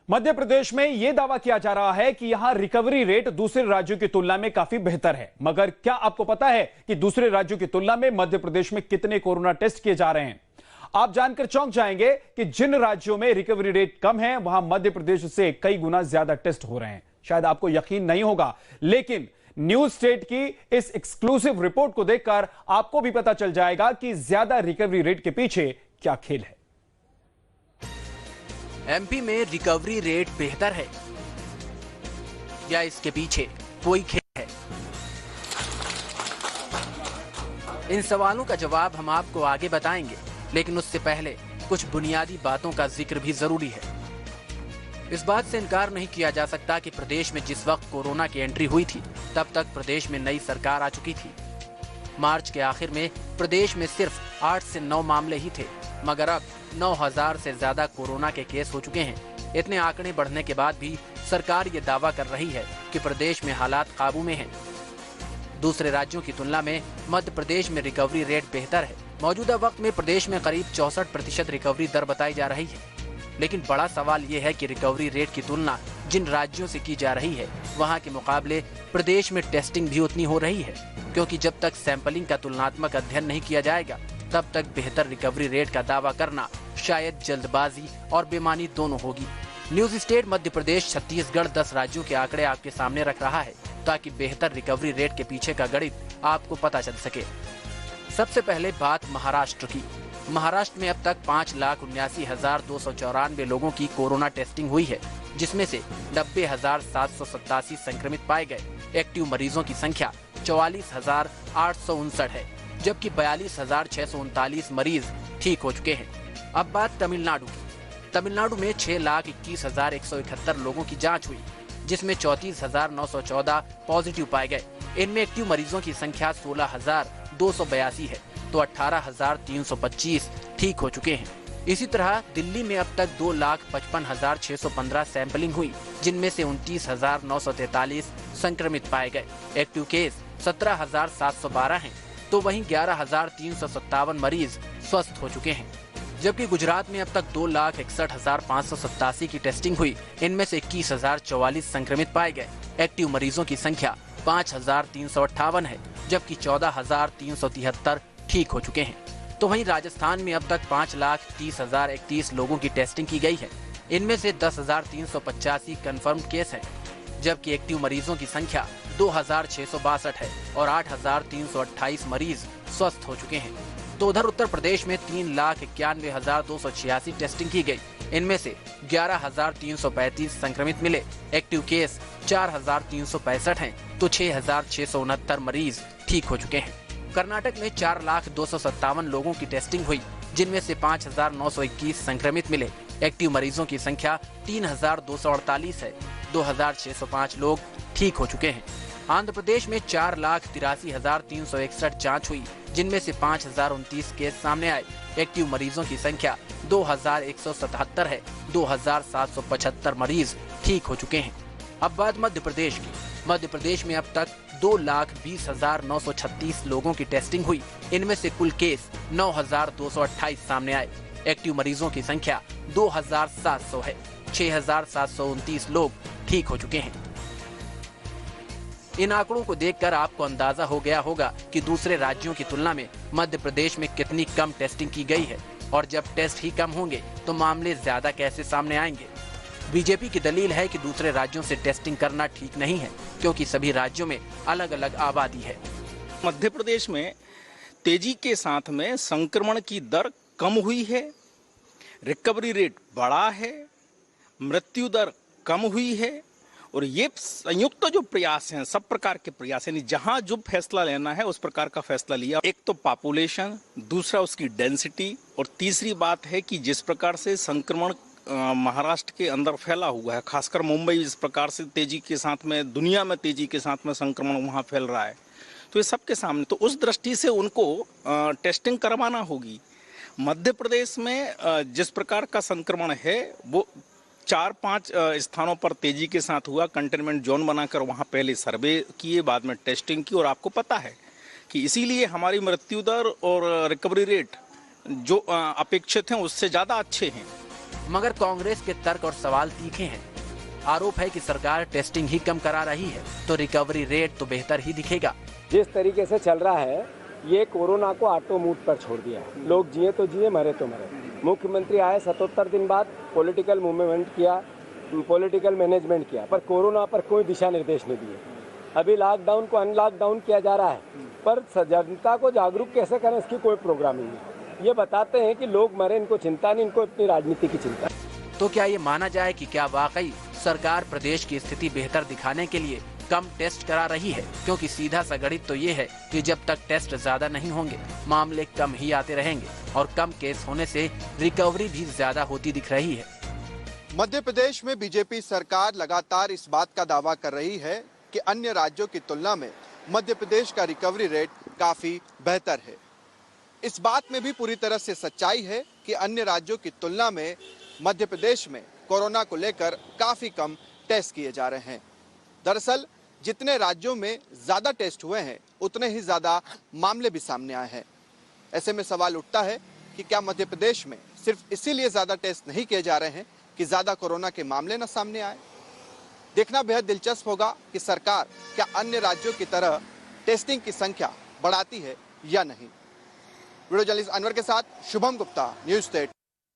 मध्य प्रदेश में यह दावा किया जा रहा है कि यहां रिकवरी रेट दूसरे राज्यों की तुलना में काफी बेहतर है। मगर क्या आपको पता है कि दूसरे राज्यों की तुलना में मध्य प्रदेश में कितने कोरोना टेस्ट किए जा रहे हैं? आप जानकर चौंक जाएंगे कि जिन राज्यों में रिकवरी रेट कम है वहां मध्य प्रदेश से कई गुना ज्यादा टेस्ट हो रहे हैं। शायद आपको यकीन नहीं होगा, लेकिन न्यूज स्टेट की इस एक्सक्लूसिव रिपोर्ट को देखकर आपको भी पता चल जाएगा कि ज्यादा रिकवरी रेट के पीछे क्या खेल है। एमपी में रिकवरी रेट बेहतर है या इसके पीछे कोई खेल है? इन सवालों का जवाब हम आपको आगे बताएंगे, लेकिन उससे पहले कुछ बुनियादी बातों का जिक्र भी जरूरी है। इस बात से इनकार नहीं किया जा सकता कि प्रदेश में जिस वक्त कोरोना की एंट्री हुई थी, तब तक प्रदेश में नई सरकार आ चुकी थी। मार्च के आखिर में प्रदेश में सिर्फ 8 से 9 मामले ही थे, मगर अब 9,000 से ज्यादा कोरोना के केस हो चुके हैं। इतने आंकड़े बढ़ने के बाद भी सरकार ये दावा कर रही है कि प्रदेश में हालात काबू में हैं। दूसरे राज्यों की तुलना में मध्य प्रदेश में रिकवरी रेट बेहतर है। मौजूदा वक्त में प्रदेश में करीब 64% रिकवरी दर बताई जा रही है। लेकिन बड़ा सवाल ये है कि रिकवरी रेट की तुलना जिन राज्यों से की जा रही है, वहाँ के मुकाबले प्रदेश में टेस्टिंग भी उतनी हो रही है, क्योंकि जब तक सैंपलिंग का तुलनात्मक अध्ययन नहीं किया जाएगा, तब तक बेहतर रिकवरी रेट का दावा करना शायद जल्दबाजी और बेईमानी दोनों होगी। न्यूज स्टेट मध्य प्रदेश, छत्तीसगढ़ 10 राज्यों के आंकड़े आपके सामने रख रहा है, ताकि बेहतर रिकवरी रेट के पीछे का गणित आपको पता चल सके। सबसे पहले बात महाराष्ट्र की। महाराष्ट्र में अब तक 5,79,294 लोगगों की कोरोना टेस्टिंग हुई है, जिसमें से 90,787 संक्रमित पाए गए। एक्टिव मरीजों की संख्या 44,859 है, जबकि 42,639 मरीज ठीक हो चुके हैं। अब बात तमिलनाडु की। तमिलनाडु में 6,21,171 लोगों की जांच हुई, जिसमें 34,914 पॉजिटिव पाए गए। इनमें एक्टिव मरीजों की संख्या 16,282 है, तो 18,325 ठीक हो चुके हैं। इसी तरह दिल्ली में अब तक 2,55,615 सैंपलिंग हुई, जिनमें से 29,943 संक्रमित पाए गए। एक्टिव केस 17,712 हैं, तो वहीं 11,357 मरीज स्वस्थ हो चुके हैं। जबकि गुजरात में अब तक 2,61,587 की टेस्टिंग हुई, इनमें से 21,044 संक्रमित पाए गए। एक्टिव मरीजों की संख्या 5,358 है, जबकि 14,373 ठीक हो चुके हैं। तो वहीं राजस्थान में अब तक 5,30,031 लोगों की टेस्टिंग की गई है। इनमें से 10,385 कंफर्म केस हैं, जबकि एक्टिव मरीजों की संख्या 2,662 है और 8,328 मरीज स्वस्थ हो चुके हैं। तो उधर उत्तर प्रदेश में 3,91,286 टेस्टिंग की गई। इनमें से 11,335 संक्रमित मिले। एक्टिव केस 4,365 हैं, तो 6,669 मरीज ठीक हो चुके हैं। कर्नाटक में 4,02,57 लोगों की टेस्टिंग हुई, जिनमें से 5,921 संक्रमित मिले। एक्टिव मरीजों की संख्या 3,248 है, 2,605 लोग ठीक हो चुके हैं। आंध्र प्रदेश में 4,83,361 जांच हुई, जिनमें से 5,029 केस सामने आए। एक्टिव मरीजों की संख्या 2,177 है, 2,775 मरीज ठीक हो चुके हैं। अब बात मध्य प्रदेश की। मध्य प्रदेश में अब तक 2,20,936 लोगों की टेस्टिंग हुई। इनमें से कुल केस 9,228 सामने आए। एक्टिव मरीजों की संख्या 2,700 है, 6,729 लोग ठीक हो चुके हैं। इन आंकड़ों को देखकर आपको अंदाजा हो गया होगा कि दूसरे राज्यों की तुलना में मध्य प्रदेश में कितनी कम टेस्टिंग की गई है, और जब टेस्ट ही कम होंगे तो मामले ज्यादा कैसे सामने आएंगे। बीजेपी की दलील है कि दूसरे राज्यों से टेस्टिंग करना ठीक नहीं है, क्योंकि सभी राज्यों में अलग अलग आबादी है। मध्य प्रदेश में तेजी के साथ में संक्रमण की दर कम हुई है, रिकवरी रेट बढ़ा है, मृत्यु दर कम हुई है, और ये संयुक्त जो प्रयास हैं, सब प्रकार के प्रयास हैं, जहां जो फैसला लेना है उस प्रकार का फैसला लिया। एक तो पॉपुलेशन, दूसरा उसकी डेंसिटी, और तीसरी बात है कि जिस प्रकार से संक्रमण महाराष्ट्र के अंदर फैला हुआ है, खासकर मुंबई जिस प्रकार से तेजी के साथ में, दुनिया में तेजी के साथ में संक्रमण वहां फैल रहा है, तो ये सबके सामने, तो उस दृष्टि से उनको टेस्टिंग करवाना होगी। मध्य प्रदेश में जिस प्रकार का संक्रमण है वो 4-5 स्थानों पर तेजी के साथ हुआ। कंटेनमेंट जोन बनाकर वहां पहले सर्वे किए, बाद में टेस्टिंग की, और आपको पता है कि इसीलिए हमारी मृत्यु दर और रिकवरी रेट जो अपेक्षित हैं उससे ज़्यादा अच्छे हैं। मगर कांग्रेस के तर्क और सवाल तीखे हैं। आरोप है कि सरकार टेस्टिंग ही कम करा रही है तो रिकवरी रेट तो बेहतर ही दिखेगा। जिस तरीके से चल रहा है ये कोरोना को ऑटो मूड पर छोड़ दिया है। लोग जिए तो जिए, मरे तो मरे। मुख्यमंत्री आए 77 दिन बाद, पॉलिटिकल मूवमेंट किया, पॉलिटिकल मैनेजमेंट किया, पर कोरोना पर कोई दिशा निर्देश नहीं दिए। अभी लॉकडाउन को अनलॉकडाउन किया जा रहा है, पर जनता को जागरूक कैसे करें इसकी कोई प्रोग्राम नहीं है। ये बताते हैं कि लोग मरे, इनको चिंता नहीं, इनको अपनी राजनीति की चिंता। तो क्या ये माना जाए कि क्या वाकई सरकार प्रदेश की स्थिति बेहतर दिखाने के लिए कम टेस्ट करा रही है? क्योंकि सीधा सा गणित तो ये है कि जब तक टेस्ट ज्यादा नहीं होंगे मामले कम ही आते रहेंगे और कम केस होने से रिकवरी भी ज्यादा होती दिख रही है। मध्य प्रदेश में बीजेपी सरकार लगातार इस बात का दावा कर रही है कि अन्य राज्यों की तुलना में मध्य प्रदेश का रिकवरी रेट काफी बेहतर है। इस बात में भी पूरी तरह से सच्चाई है कि अन्य राज्यों की तुलना में मध्य प्रदेश में कोरोना को लेकर काफी कम टेस्ट किए जा रहे हैं। दरअसल जितने राज्यों में ज्यादा टेस्ट हुए हैं उतने ही ज्यादा मामले भी सामने आए हैं। ऐसे में सवाल उठता है कि क्या मध्य प्रदेश में सिर्फ इसीलिए ज्यादा टेस्ट नहीं किए जा रहे हैं कि ज्यादा कोरोना के मामले न सामने आए? देखना बेहद दिलचस्प होगा कि सरकार क्या अन्य राज्यों की तरह टेस्टिंग की संख्या बढ़ाती है या नहीं। वीडियो जर्नलिस्ट अनवर के साथ शुभम गुप्ता, न्यूज़ 8